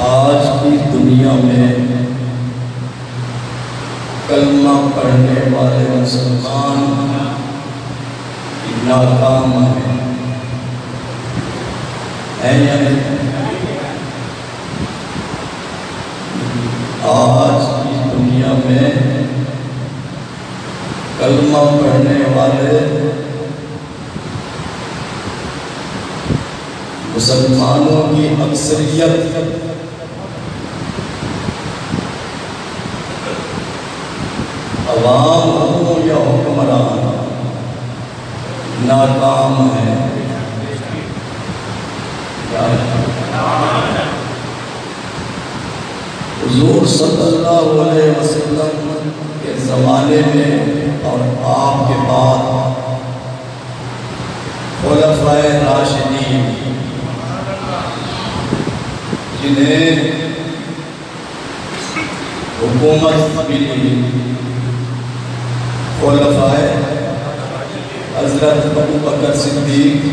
آج کی دنیا میں کلمہ پڑھنے والے مسلمان ناکام ہیں یا نہیں؟ آج کی دنیا میں کلمہ پڑھنے والے مسلمانوں کی اکثریت عوام ہو یا حکمران ناکام ہے۔ حضور صلی اللہ علیہ وسلم کے زمانے میں اور آپ کے بعد خلفائے راشدین جنہیں حکومت ملی، خلفائے حضرت ابو بکر صدیق،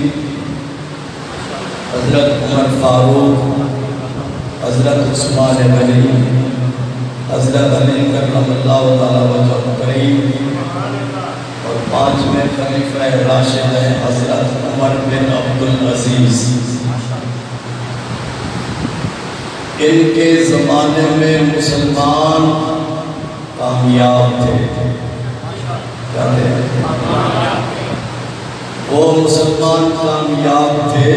حضرت عمر فاروق، حضرت عثمان غنی، حضرت علی کرم اللہ تعالیٰ وجہ کریم، اور پانچویں خلیفہ راشد ہیں حضرت عمر بن عبدالعزیز۔ ان کے زمانے میں مسلمان کامیاب تھے، وہ مسلمان کامیاب تھے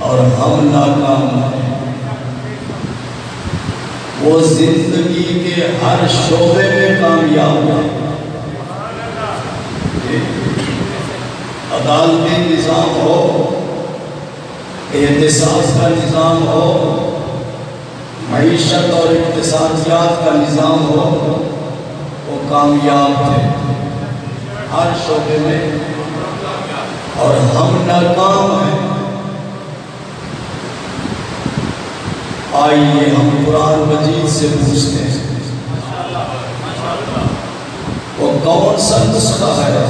اور ہم ناکام ہیں۔ وہ زندگی کے ہر شعبے میں کامیاب ہیں، عدالتی نظام ہو، احتساب کا نظام ہو، معیشت اور اقتصادیات کا نظام ہو، وہ کامیاب تھے ہر شعبے میں، اور ہم ناکام ہیں۔ آئیے ہم قرآن مجید سے پوچھتے ہیں وہ کون سا نسخہ ہے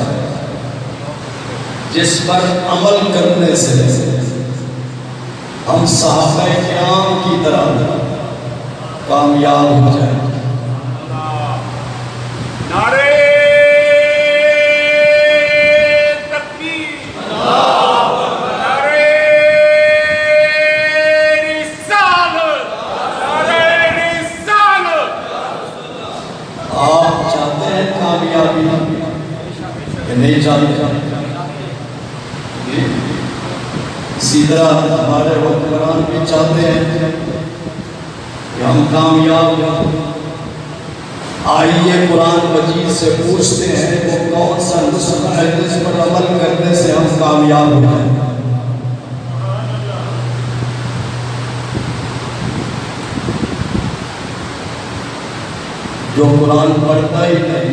جس پر عمل کرنے سے ہم صحابہ کرام کی طرح کامیاب ہو جائیں۔ نعرہ تکبیر، نعرہ رسالت، نعرہ رسالت۔ آپ چاہتے ہیں کامیابی کہ نہیں چاہتے؟ اسی طرح ہمارے حکمران بھی چاہتے ہیں کہ ہم کامیاب ہوں۔ آئیے قرآن مجید سے پوچھتے ہیں وہ کون سا نسخہ ہے جس پر عمل کرنے سے ہم کامیاب ہو جائیں۔ جو قرآن پڑھتا ہی نہیں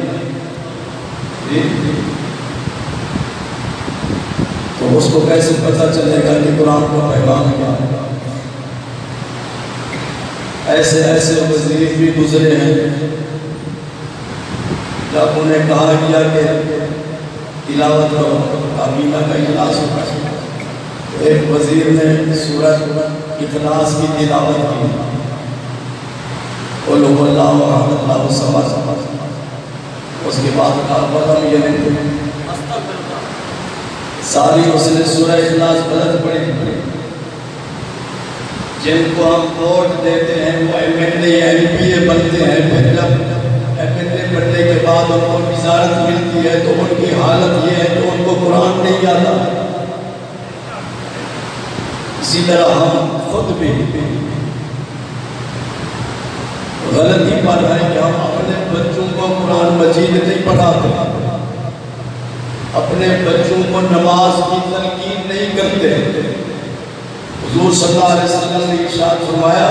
تو اس کو کیسے پتہ چلے گا کہ قرآن کا پیغام کیا ہے؟ ایسے ایسے وزیر بھی گزرے ہیں جب انہیں کہا گیا کہ تلاوت کرو، کابینہ کا اجلاس ہوا، ایک وزیر نے سورۃ اخلاص کی تلاوت کی، قل هو اللہ احد اللہ الصمد، اس کے بعد کہا ولم یلد، ساری اس نے سورہ اخلاص غلط پڑھی۔ جن کو ہم ووٹ دیتے ہیں وہ MP بنتے ہیں، پھر جب MLA بننے کے بعد ان کو وزارت ملتی ہے تو ان کی حالت یہ ہے کہ ان کو قرآن نہیں آتا۔ اسی طرح ہم خود بھی غلطی پر ہے کہ ہم اپنے بچوں کو قرآن مجید نہیں پڑھاتے، اپنے بچوں کو نماز کی تلقین نہیں کرتے۔ حضور صلی اللہ علیہ وسلم نے ارشاد فرمایا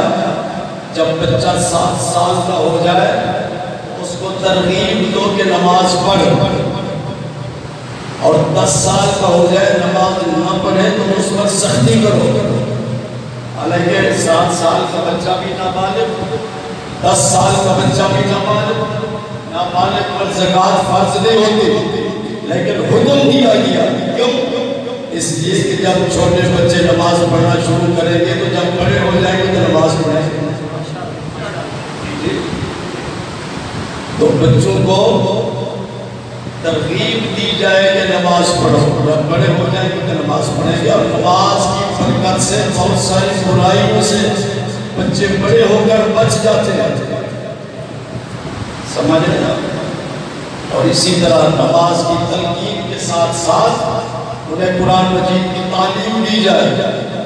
جب بچہ 7 سال کا ہو جائے اس کو ترغیب دو کہ نماز پڑھ، اور 10 سال کا ہو جائے نماز نہ پڑھے تو اس پر سختی کرو۔ حالانکہ 7 سال کا بچہ بھی نابالغ، 10 سال کا بچہ بھی نابالغ پر زکوٰۃ فرض نہیں ہوتی، لیکن حکم دیا گیا۔ کیوں؟ اس لیے کہ جب چھوٹے بچے نماز پڑھنا شروع کریں گے تو جب بڑے ہو جائیں گے تو نماز پڑھیں گے۔ تو بچوں کو ترغیب دی جائے کہ نماز پڑھو، جب بڑے ہو جائیں گے تو نماز پڑھیں گے۔ اور نماز کی برکت سے بہت ساری برائیوں سے بچے بڑے ہو کر بچ جاتے ہیں، سمجھ رہے ہیں؟ اور اسی طرح نماز کی تلقین کے ساتھ ساتھ انہیں قرآن مجید کی تعلیم دی جائے،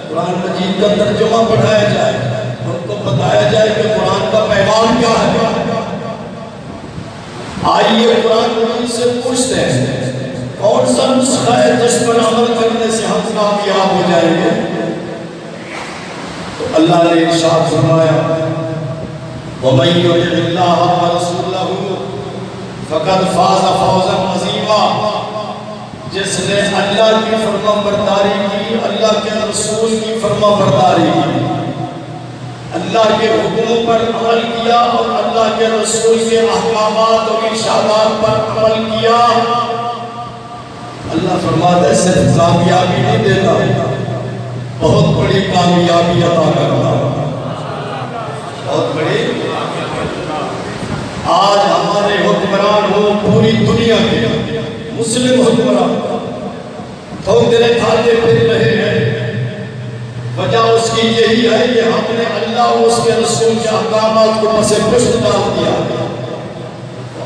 قرآن مجید کا ترجمہ پڑھایا جائے، ان کو بتایا جائے کہ قرآن کا پیغام کیا ہے۔ آئیے قرآن مجید سے پوچھتے ہیں کون سا نسخہ ہے جس پر عمل کرنے سے ہم کامیاب ہو جائیں گے؟ تو اللہ نے ارشاد فرمایا وَمَن يُطِعِ اللَّهَ وَرَسُولَهُ فَقَدْ فَازَ فَوْزًا عَظِيمًا، جس نے اللہ کی فرما برداری کی، اللہ کے رسول کی فرما برداری کی، اللہ کے حکموں پر عمل کیا اور اللہ کے رسول کے احکامات اور ارشادات پر عمل کیا، اللہ فرماتا ہے صرف کامیابی نہیں دیتا، بہت بڑی کامیابی عطا کرتا ہے، بہت بڑی۔ آج ہمارے حکمران ہو پوری دنیا کے مسلم حکمران ٹھوکرے کھاتے پھر رہے ہیں، وجہ اس کی یہی ہے کہ ہم نے اللہ اور اس کے رسول کے احکامات کو پس پشت ڈال دیا۔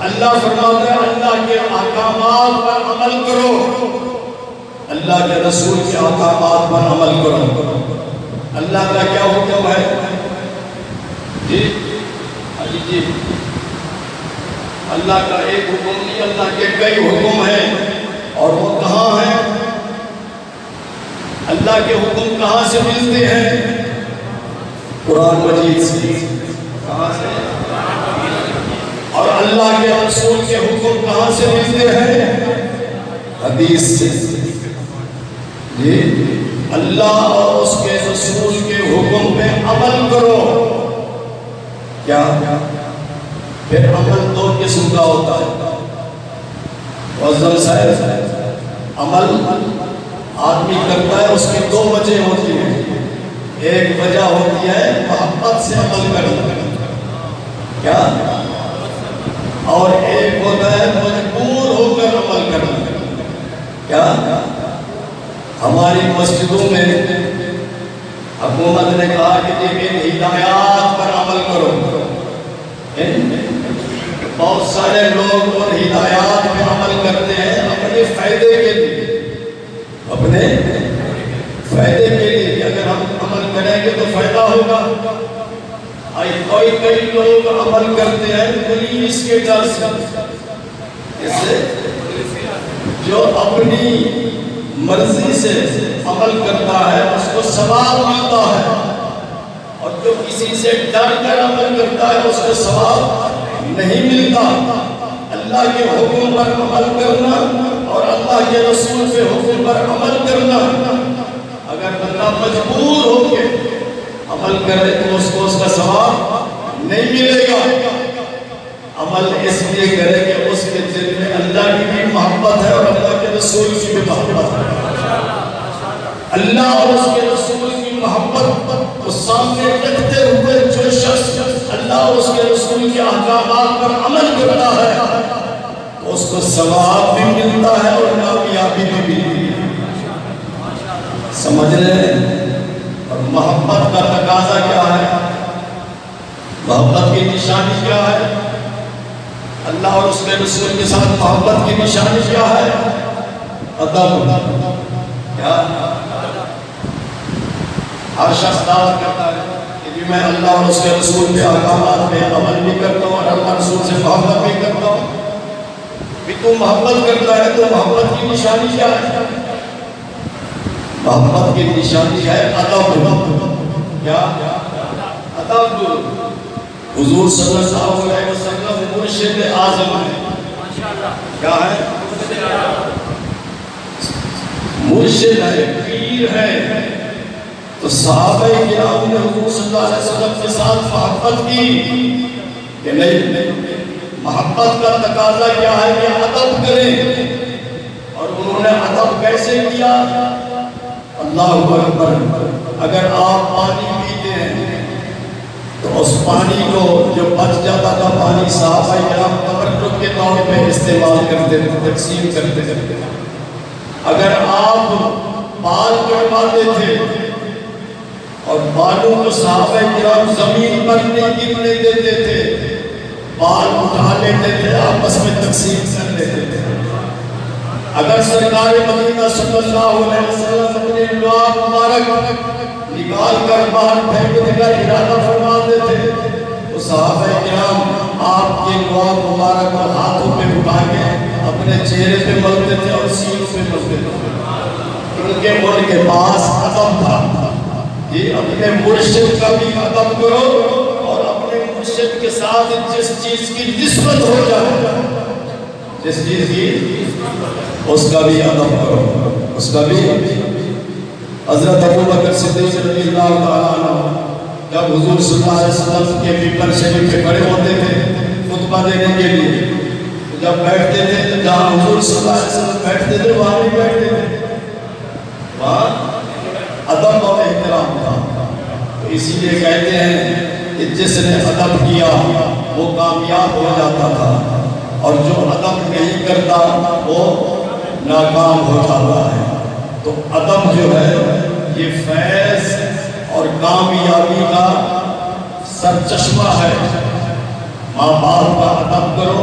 اللہ فرماتا ہے اللہ کے احکامات پر عمل کرو، اللہ کے رسول کے احکامات پر عمل کرو۔ اللہ کا کیا حکم ہے؟ جی اللہ کا ایک حکم نہیں، اللہ کے کئی حکم ہیں، اور وہ کہاں ہیں؟ اللہ کے حکم کہاں سے ملتے ہیں؟ قرآن مجید سے۔ کہاں سے؟ اور اللہ کے رسول کے حکم کہاں سے ملتے ہیں؟ حدیث سے۔ جی اللہ اور اس کے رسول کے حکم پہ عمل کرو۔ کیا؟ پھر عمل 2 قسم کا ہوتا ہے۔ معظم صاحب، عمل آدمی کرتا ہے اس کی 2 وجہ ہوتی ہیں، ایک وجہ ہوتی ہے محبت سے عمل کرنا، کیا؟ اور ایک ہوتا ہے مجبور ہو کر عمل کرنا، کیا؟ ہماری مسجدوں میں حکومت نے کہا کہ ان ہدایات پر عمل کرو، بہت سارے لوگ اور ہدایات میں عمل کرتے ہیں اپنے فائدے کے لیے، اپنے فائدے کے لیے کہ اگر ہم عمل کریں گے تو فائدہ ہوگا۔ کئی لوگ عمل کرتے ہیں پولیس کے ڈر سے، جو اپنی مرضی سے عمل کرتا ہے اس کو ثواب ملتا ہے، اور جو کسی سے ڈر کر عمل کرتا ہے اس کو ثواب نہیں ملتا۔ اللہ کے حکم پر عمل کرنا اور اللہ کے رسول کے حکم پر عمل کرنا، اگر بندہ مجبور ہو کے عمل کرے تو اس کو اس کا ثواب نہیں ملے گا۔ عمل اس لیے کرے کہ اس کے محبت ہے اور اللہ کے رسول کی بھی محبت ہے. اللہ اور اس کے رسول کی محبت کو سامنے رکھتے ہوئے جو شخص اللہ اور اس کے رسول کے احکامات پر عمل کرتا ہے تو اس کو ثواب بھی ملتا ہے اور کامیابی بھی ملتی ہے. سمجھ رہے ہیں؟ اور محبت کا تقاضا کیا ہے؟ محبت کی نشانی کیا ہے؟ اللہ اور اس کے رسول کے ساتھ محبت کی نشانی کیا ہے؟ ادب. کیا ہر شخص دعویٰ کرتا ہے کہ میں اللہ اور اس کے رسول کے احکامات پہ عمل بھی کرتا ہوں اور اللہ رسول سے محبت بھی کرتا ہوں. بھی تو محبت کرتا ہے تو محبت کی نشانی کیا ہے؟ محبت کی نشانی ہے ادب. کیا ادب؟ حضور صلی اللہ علیہ وسلم مرشد اعظم ہے. کیا ہے؟ مرشد ہے، پیر ہے. تو صحابہ کرام نے حضور صلی اللہ علیہ وسلم کے ساتھ محبت کی کہ نہیں؟ محبت کا تقاضا کیا ہے کہ ادب کریں. اور انہوں نے ادب کیسے کیا؟ اللہ اکبر. اگر آپ پانی پیتے ہیں تو اس پانی کو جو بچ جاتا تھا پانی صحابہ کرام تبرک کے طور پہ استعمال کرتے تھے، تقسیم کرتے تھے. اگر آپ بال کٹواتے تھے اور بالوں کو صحابہ کرام زمین پر نہیں گرنے دیتے تھے، بال اٹھا لیتے تھے، آپس میں تقسیم کر لیتے تھے. اگر سرکار مدینہ صلی اللہ علیہ وسلم اپنے لعاب مبارک نکال کر باہر پھینکنے کا ارادہ فرماتے تھے تو صحابہ کرام آپ کے لعاب مبارک کو ہاتھوں پہ اٹھا کے اپنے چہرے پہ ملتے تھے اور سینوں پہ ملتے تھے. ان کے پاس ادب تھا. یہ اپنے مرشد کا بھی ادب کرو اور اپنے مرشد کے ساتھ جس چیز کی نسبت ہو جائے، جس چیز کی اس کا بھی ادب کرو، اس کا بھی. حضرت ابو بکر صدیق رضی اللہ تعالیٰ عنہ جب حضور صلی اللہ علیہ وسلم کے ممبر شریف پہ کھڑے ہوتے تھے خطبہ دینے کے لیے، جب بیٹھتے تھے تو جہاں حضور صلی اللہ علیہ وسلم بیٹھتے تھے وہاں بھی بیٹھتے تھے. وہاں ادب اور احترام تھا. تو اسی لیے کہتے ہیں کہ جس نے ادب کیا وہ کامیاب ہو جاتا تھا اور جو ادب نہیں کرتا وہ ناکام ہو جاتا ہے. تو ادب جو ہے یہ فیض اور کامیابی کا سرچشمہ ہے. ماں باپ کا ادب کرو،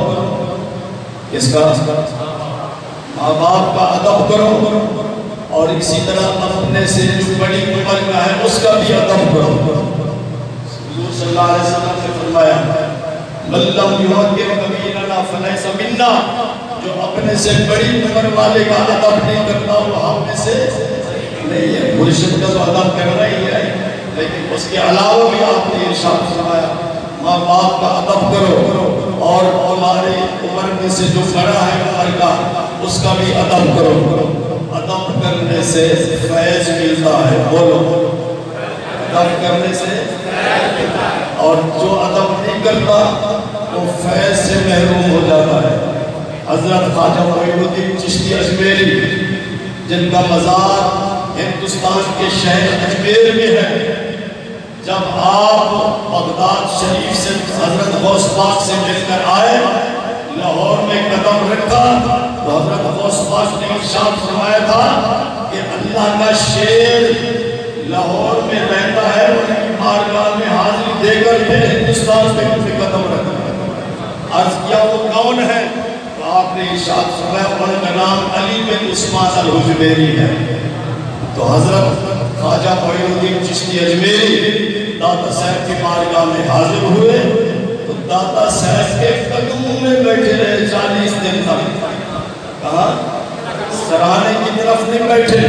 اس کا ماں باپ کا ادب کرو اور اسی طرح اپنے سے جو بڑی عمر کا ہے اس کا بھی ادب کرو. حضور صلی اللہ علیہ وسلم نے فرمایا من لم یحترم کبیرنا فلیس منا. جو اپنے سے بڑی عمر والے کا ادب نہیں کرتا وہ ہم میں سے نہیں ہے. مرشد کا تو ادب کرنا ہی ہے لیکن اس کے علاوہ بھی آپ نے ارشاد فرمایا ماں باپ کا ادب کرو اور ہمارے عمر میں سے جو بڑا ہے عمر کا اس کا بھی ادب کرو. ادب کرنے سے فیض ملتا ہے. بولو ادب کرنے سے. اور جو ادب نہیں کرتا وہ فیض سے محروم ہو جاتا ہے. حضرت خواجہ معین الدین چشتی اجمیری جن کا مزار ہندوستان کے شہر اجمیر میں ہے، جب آپ بغداد شریف سے حضرت غوث پاک سے مل کر آئے لاہور میں قدم رکھا تو حضرت غوث پاک نے ارشاد فرمایا تھا کہ اللہ کا شیر لاہور میں رہتا ہے اور بارگاہ میں حاضری دے کر پھر ہندوستان میں قدم رکھا. عرض کیا وہ کون ہے؟ تو آپ نے ارشاد فرمایا ان کا نام علی بن عثمان الحجویری ہے. تو حضرت خواجہ معین الدین چشتی اجمیری داتا صاحب کی بارگاہ میں حاضر ہوئے تو داتا صاحب کے قدموں میں بیٹھے رہے 40 دن تک. کہاں؟ سرانے کی طرف نہیں بیٹھے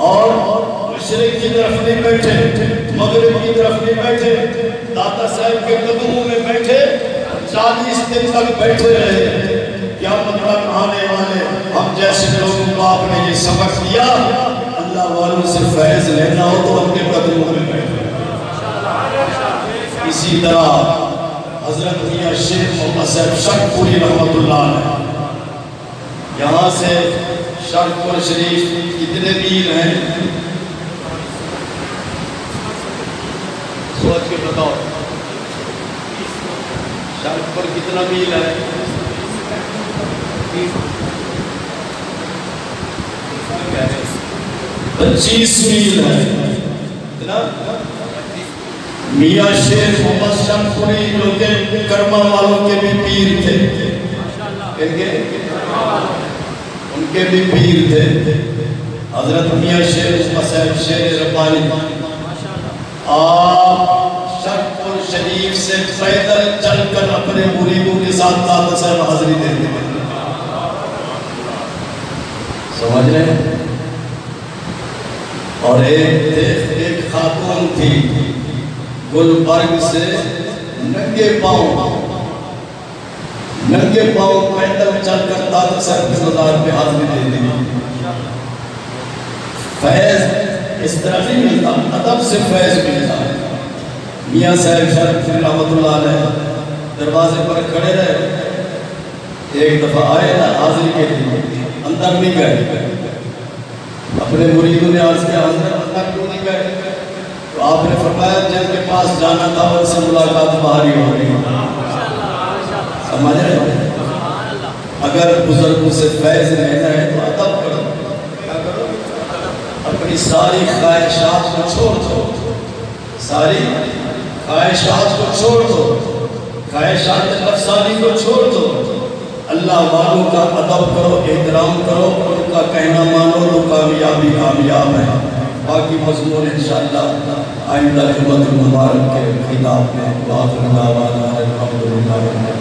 اور مشرق کی طرف نہیں بیٹھے، مغرب کی طرف نہیں بیٹھے. داتا صاحب کے قدموں میں بیٹھے 40 دن تک بیٹھے رہے. کیا مطلب آنے والے ہم جیسے لوگوں کو آپ نے یہ سبق دیا اللہ والوں سے فیض لینا ہو تو ان کے قدموں میں بیٹھے. اسی طرح حضرت میاں شیخ محمد صاحب شک پوری رحمت اللہ علیہ یہاں سے شرق پور شریف کتنے میل ہیں؟ سوچ کے بتاؤ، شرق پور کتنا میل ہے؟ 25 میل ہے۔ کتنا؟ میاں شیر محمد شرق پوری جو کہ کرما والوں کے بھی پیر تھے، ان کے بھی پیر تھے، حضرت میاں شیر صاحب شیر ربانی۔ آپ شرق پور شریف سے پیدل چل کر اپنے مریدوں کے ساتھ داتا صاحب حاضری دیتے ہیں، سمجھ رہے ہیں؟ اور ایک خاتون تھی گلبرگ سے ننگے پاؤں پیدل چل کر داتا صاحب کے مزار پہ حاضری دیتے ہیں۔ فیض اس طرح نہیں ملتا، ادب سے فیض ملتا ہے۔ میاں صاحب شرف رحمت اللہ علیہ دروازے پر کھڑے رہے، ایک دفعہ آئے نا حاضری کے لیے، اندر نہیں گئے، اپنے مریدوں نے عرض کیا حضرت اندر کیوں نہیں گئے؟ تو آپ نے فرمایا جن کے پاس جانا تھا ان سے ملاقات باہر ہی ہو رہی ہے۔ سمجھ رہے ہیں؟ اگر بزرگوں سے فیض لینا ہے تو ادب کرو، کیا کرو؟ اپنی ساری خواہشات کو چھوڑ دو، ساری خواہشات کو چھوڑ دو، خواہشات نفسانی کو چھوڑ دو، اللہ والوں کا ادب کرو، احترام کرو، ان کا کہنا مانو تو کامیاب ہے۔ باقی مضمون انشاءاللہ آئندہ جمعہ المبارک کے خطاب میں، وآخر دعوانا الحمدللہ رب العالمین۔